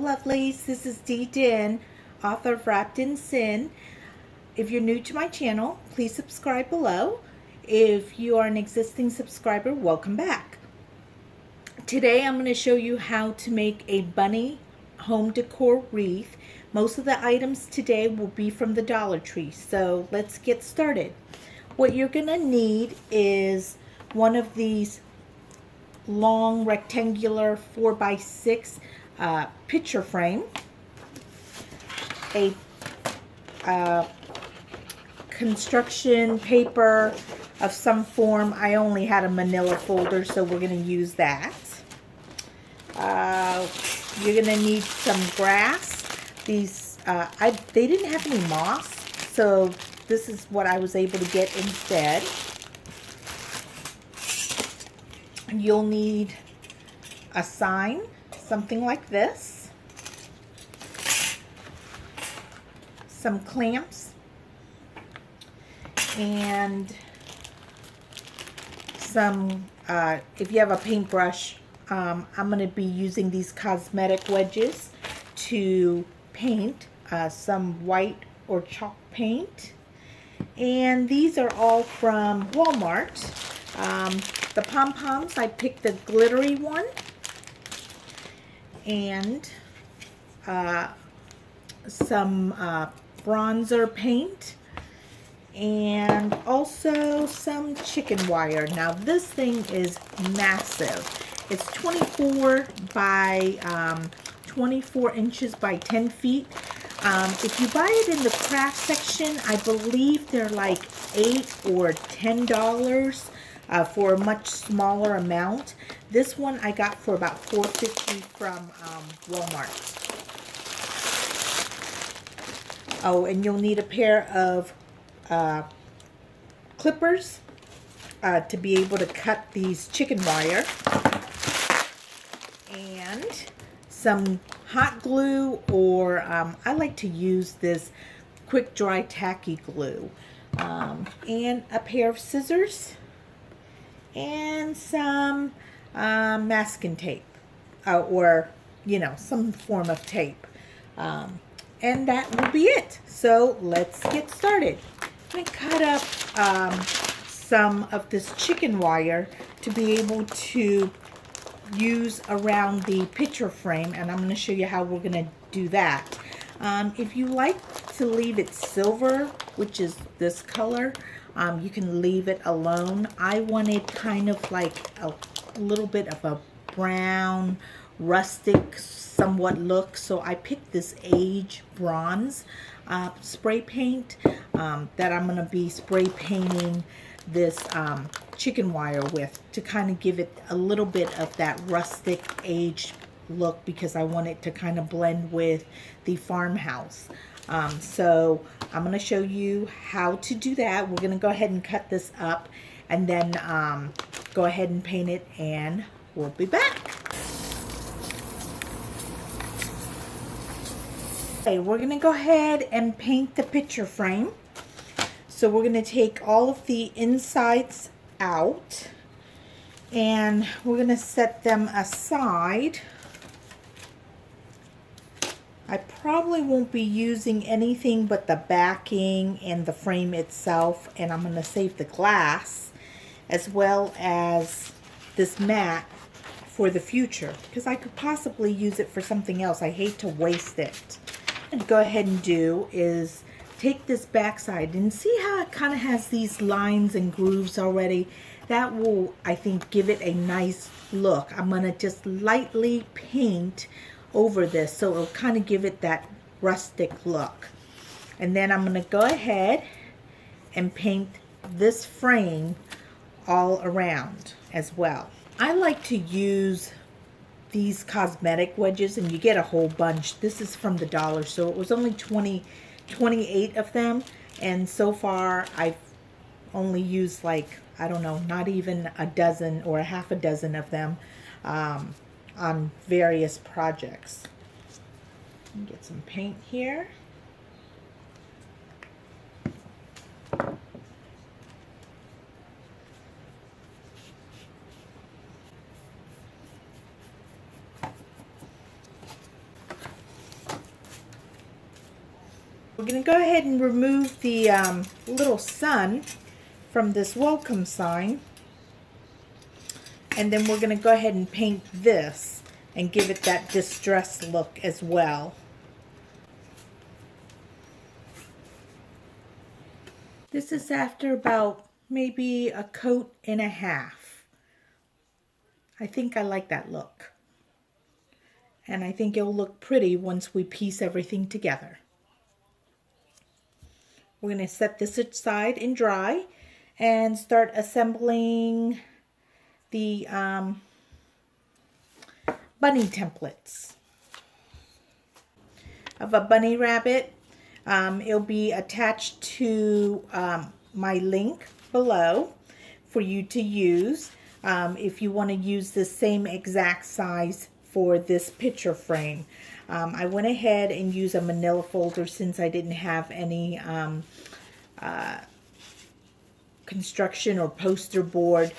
Lovelies, this is Dinh, author of Wrapped in Sin. If you're new to my channel, please subscribe below. If you are an existing subscriber, welcome back. Today I'm going to show you how to make a bunny home decor wreath. Most of the items today will be from the Dollar Tree, so let's get started. What you're going to need is one of these long rectangular 4x6 picture frame, a construction paper of some form. I only had a manila folder, so we're going to use that. You're going to need some grass. These they didn't have any moss, so this is what I was able to get instead. You'll need a sign, something like this, some clamps, and some, if you have a paintbrush, I'm going to be using these cosmetic wedges to paint some white or chalk paint. And these are all from Walmart. The pom-poms, I picked the glittery one, and some bronzer paint, and also some chicken wire. Now this thing is massive. It's 24 by 24 inches by 10 feet. If you buy it in the craft section, I believe they're like $8 or $10 for a much smaller amount. This one I got for about $4.50 from Walmart. Oh, and you'll need a pair of clippers to be able to cut these chicken wire, and some hot glue, or I like to use this quick dry tacky glue, and a pair of scissors, and some masking tape, or some form of tape, and that will be it. So let's get started. I'm going to cut up some of this chicken wire to be able to use around the picture frame, and I'm going to show you how we're going to do that. If you like to leave it silver, which is this color, you can leave it alone. I wanted kind of like a little bit of a brown, rustic somewhat look, so I picked this Age Bronze spray paint that I'm going to be spray painting this chicken wire with, to kind of give it a little bit of that rustic aged look, because I want it to kind of blend with the farmhouse. So I'm going to show you how to do that. We're going to go ahead and cut this up, and then go ahead and paint it, and we'll be back. Okay, we're going to go ahead and paint the picture frame. So we're going to take all of the insides out, and we're going to set them aside. I probably won't be using anything but the backing and the frame itself, and I'm going to save the glass as well as this mat for the future, because I could possibly use it for something else. I hate to waste it. What I'm going to go ahead and do is take this backside, and see how it kind of has these lines and grooves already. That will, I think, give it a nice look. I'm going to just lightly paint over this, so it'll kind of give it that rustic look. And then I'm going to go ahead and paint this frame all around as well. I like to use these cosmetic wedges, and you get a whole bunch. This is from the dollar, so it was only 28 of them, and so far I've only used, like, I don't know, not even a dozen or a half a dozen of them on various projects. Get some paint here. We're going to go ahead and remove the little sun from this welcome sign. And then we're going to go ahead and paint this and give it that distressed look as well. This is after about maybe a coat and a half. I think I like that look. And I think it'll look pretty once we piece everything together. We're going to set this aside and dry and start assembling the bunny templates. Of a bunny rabbit. It'll be attached to my link below for you to use if you want to use the same exact size for this picture frame. I went ahead and used a manila folder since I didn't have any construction or poster board.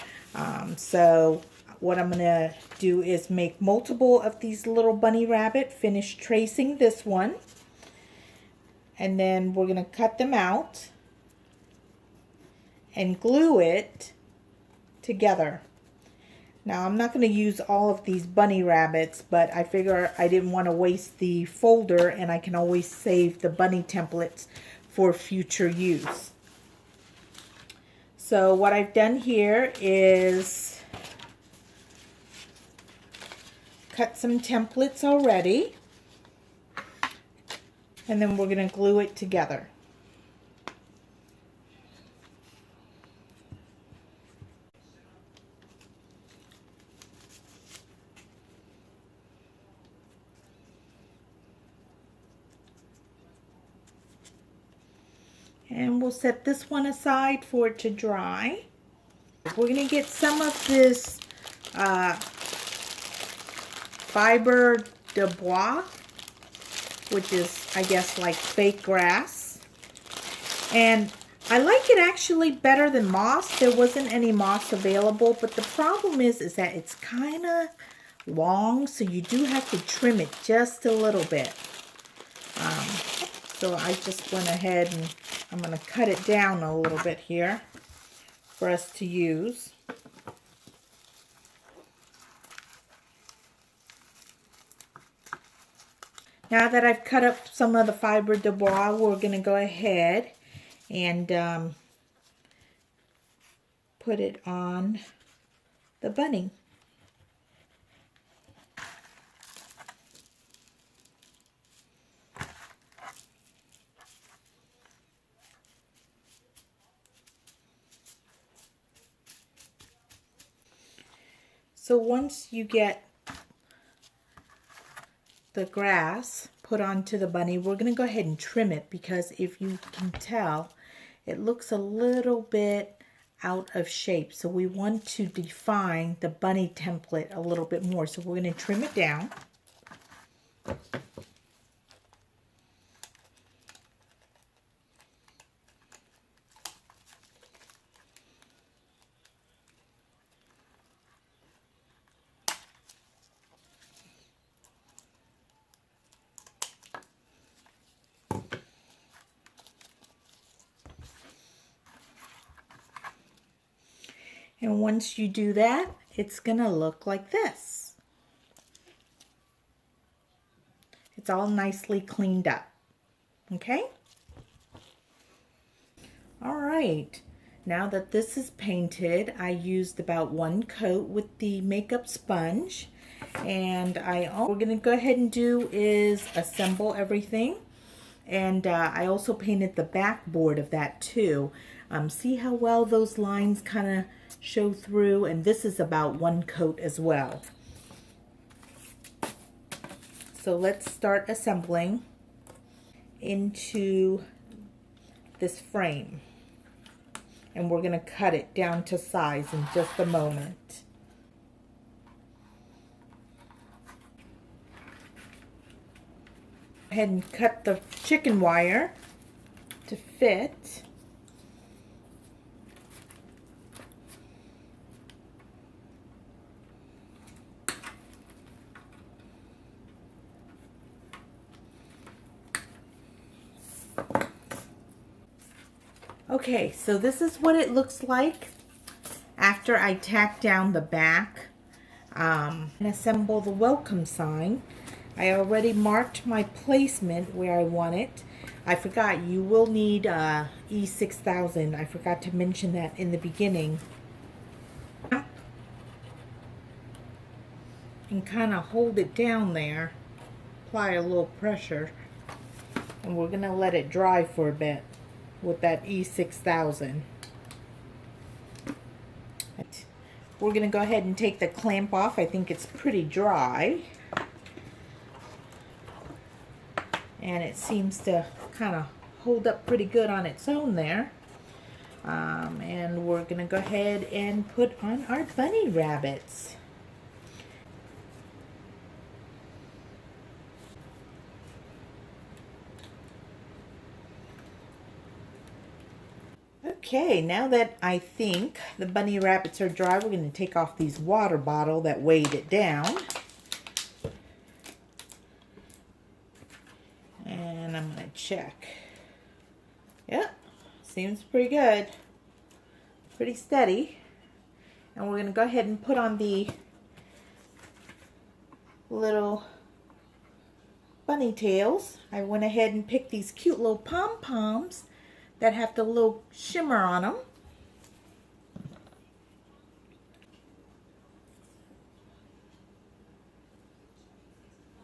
So what I'm going to do is make multiple of these little bunny rabbit, finish tracing this one, and then we're going to cut them out and glue it together. Now I'm not going to use all of these bunny rabbits, but I figure I didn't want to waste the folder, and I can always save the bunny templates for future use. So what I've done here is cut some templates already, and then we're going to glue it together. And we'll set this one aside for it to dry. We're going to get some of this fiber de bois, which is, I guess, like fake grass. And I like it actually better than moss. There wasn't any moss available, but the problem is that it's kind of long, so you do have to trim it just a little bit. So I just went ahead and I'm going to cut it down a little bit here for us to use. Now that I've cut up some of the fiber de bois, we're going to go ahead and put it on the bunny. So once you get the grass put onto the bunny, we're going to go ahead and trim it, because if you can tell, it looks a little bit out of shape. So we want to define the bunny template a little bit more. So we're going to trim it down. And once you do that, it's going to look like this. It's all nicely cleaned up. Okay? All right. Now that this is painted, I used about 1 coat with the makeup sponge. And what we're going to go ahead and do is assemble everything. And I also painted the backboard of that too. See how well those lines kind of show through? And this is about 1 coat as well. So let's start assembling into this frame. And we're going to cut it down to size in just a moment. Go ahead and cut the chicken wire to fit. Okay, so this is what it looks like after I tack down the back and assemble the welcome sign. I already marked my placement where I want it. I forgot, you will need E6000. I forgot to mention that in the beginning. And kind of hold it down there. Apply a little pressure. And we're going to let it dry for a bit with that E6000. We're going to go ahead and take the clamp off. I think it's pretty dry. And it seems to kind of hold up pretty good on its own there. And we're going to go ahead and put on our bunny rabbits. Okay, now that I think the bunny rabbits are dry, we're going to take off these water bottle that weighed it down. And I'm going to check. Yep, seems pretty good. Pretty steady. And we're going to go ahead and put on the little bunny tails. I went ahead and picked these cute little pom-poms that have the little shimmer on them.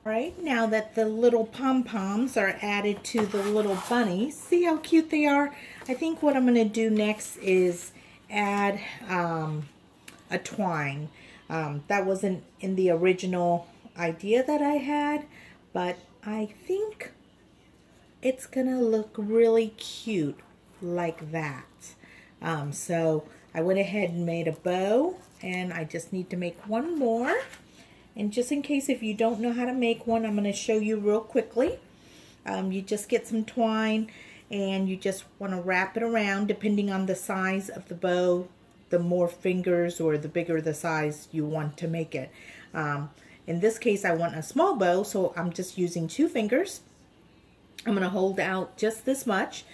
Right, now that the little pom-poms are added to the little bunnies, see how cute they are? I think what I'm going to do next is add a twine. That wasn't in the original idea that I had, but I think it's gonna look really cute like that. So I went ahead and made a bow, and I just need to make one more. And just in case if you don't know how to make one, I'm going to show you real quickly. You just get some twine and you just want to wrap it around depending on the size of the bow. The more fingers or the bigger the size you want to make it. In this case, I want a small bow, so I'm just using 2 fingers. I'm going to hold out just this much,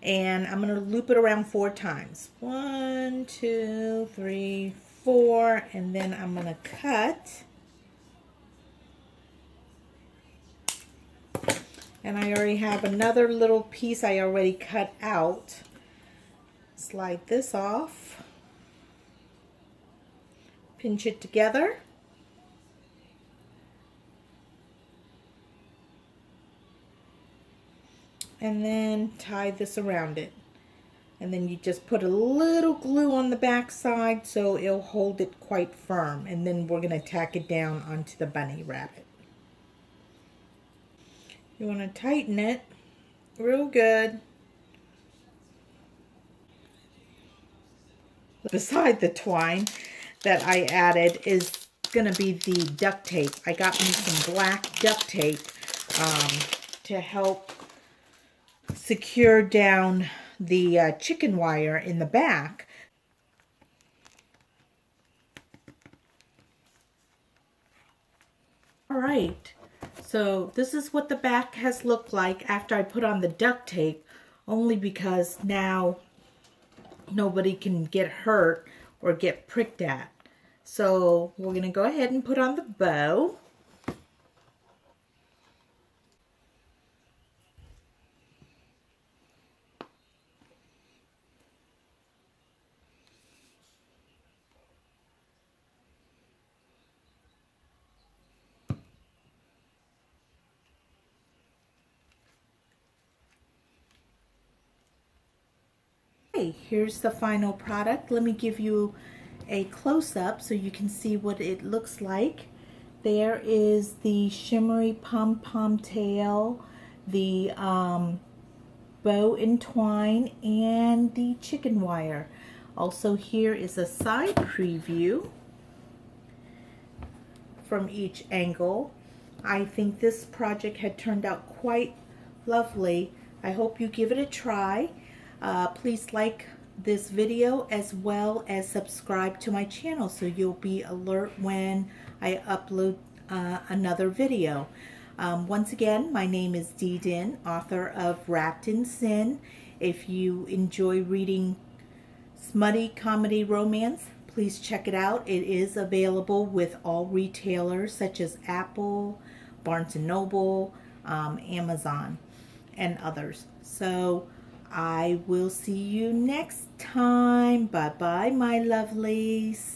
and I'm going to loop it around 4 times. 1, 2, 3, 4, and then I'm going to cut. And I already have another little piece I already cut out. Slide this off. Pinch it together. And then tie this around it. And then you just put a little glue on the back side so it'll hold it quite firm. And then we're going to tack it down onto the bunny rabbit. You want to tighten it real good. Beside the twine that I added is going to be the duct tape. I got me some black duct tape to help secure down the chicken wire in the back. All right. So this is what the back has looked like after I put on the duct tape, only because now nobody can get hurt or get pricked at. So we're going to go ahead and put on the bow. Here's the final product. Let me give you a close-up so you can see what it looks like. There is the shimmery pom-pom tail, the bow and twine, and the chicken wire. Also, here is a side preview from each angle. I think this project had turned out quite lovely. I hope you give it a try. Please like this video as well as subscribe to my channel so you'll be alert when I upload another video. Once again, my name is Dinh, author of Wrapped in Sin, If you enjoy reading smutty comedy romance, please check it out. It is available with all retailers such as Apple, Barnes & Noble, Amazon, and others. So I will see you next time. Bye-bye, my lovelies.